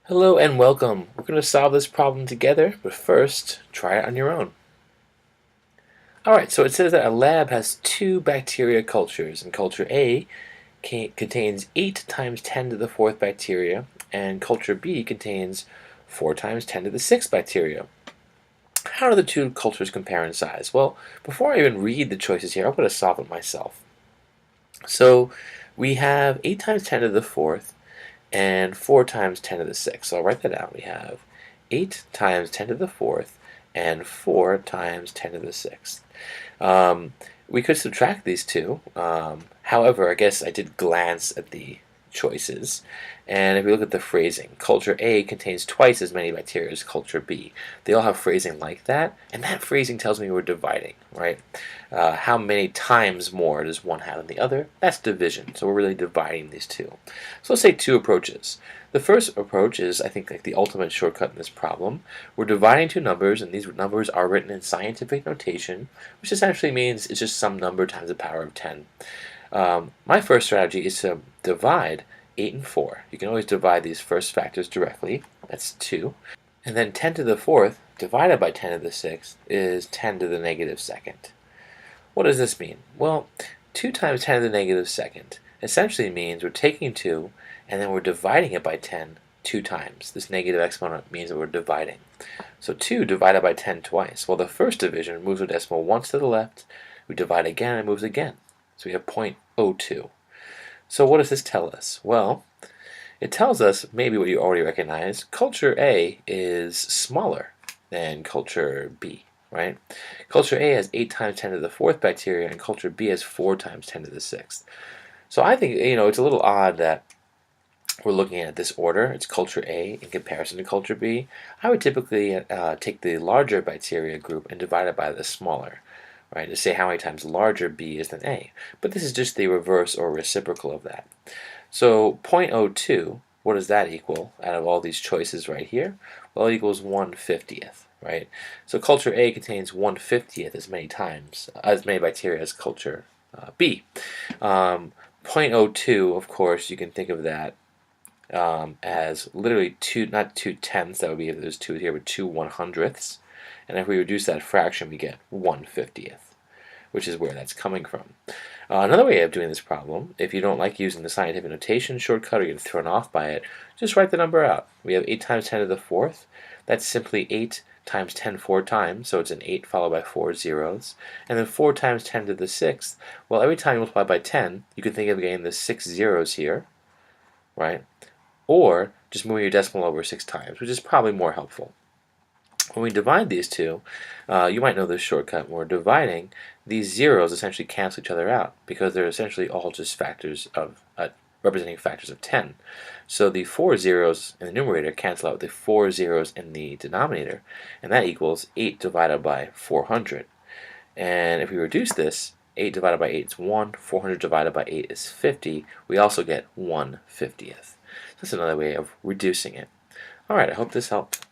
Hello and welcome. We're going to solve this problem together, but first, try it on your own. Alright, so it says that a lab has two bacteria cultures, and culture A contains 8 times 10 to the 4th bacteria, and culture B contains 4 times 10 to the 6th bacteria. How do the two cultures compare in size? Well, before I even read the choices here, I'm going to solve it myself. So we have 8 times 10 to the 4th and 4 times 10 to the 6th. So I'll write that out. We have 8 times 10 to the 4th and 4 times 10 to the 6th. We could subtract these two. However, I guess I did glance at the choices. And if we look at the phrasing, culture A contains twice as many bacteria as culture B. They all have phrasing like that, and that phrasing tells me we're dividing, right? How many times more does one have than the other? That's division, so we're really dividing these two. So let's say two approaches. The first approach is, I think, like the ultimate shortcut in this problem. We're dividing two numbers, and these numbers are written in scientific notation, which essentially means it's just some number times the power of 10. My first strategy is to divide 8 and 4. You can always divide these first factors directly. That's 2. And then 10 to the 4th divided by 10 to the 6th is 10 to the negative 2nd. What does this mean? Well, 2 times 10 to the negative 2nd essentially means we're taking 2 and then we're dividing it by 10 2 times. This negative exponent means that we're dividing. So 2 divided by 10 twice. Well, the first division moves a decimal once to the left. We divide again and it moves again. So we have 0.02. So what does this tell us? Well, it tells us maybe what you already recognize. Culture A is smaller than culture B, right? Culture A has 8 times 10 to the 4th bacteria, and culture B has 4 times 10 to the 6th. So I think, it's a little odd that we're looking at this order. It's culture A in comparison to culture B. I would typically take the larger bacteria group and divide it by the smaller, right, to say how many times larger B is than A. But this is just the reverse or reciprocal of that. So 0.02, what does that equal out of all these choices right here? Well, it equals 1/50th, right? So culture A contains 1/50th as many bacteria as culture B. 0.02, of course, you can think of that as literally not 2/10ths, that would be if there's 2 here, but 2/100ths. And if we reduce that fraction, we get 1/50th, which is where that's coming from. Another way of doing this problem, if you don't like using the scientific notation shortcut or you're thrown off by it, just write the number out. We have 8 times 10 to the 4th. That's simply 8 times 10 4 times, so it's an 8 followed by 4 zeros. And then 4 times 10 to the 6th, well, every time you multiply by 10, you can think of getting the 6 zeros here, right? Or just moving your decimal over 6 times, which is probably more helpful. When we divide these two, you might know this shortcut. When we're dividing, these zeros essentially cancel each other out because they're essentially all just factors of representing factors of 10. So the 4 zeros in the numerator cancel out with the 4 zeros in the denominator, and that equals 8 divided by 400. And if we reduce this, 8 divided by 8 is 1, 400 divided by 8 is 50. We also get 1/50th. That's another way of reducing it. Alright, I hope this helped.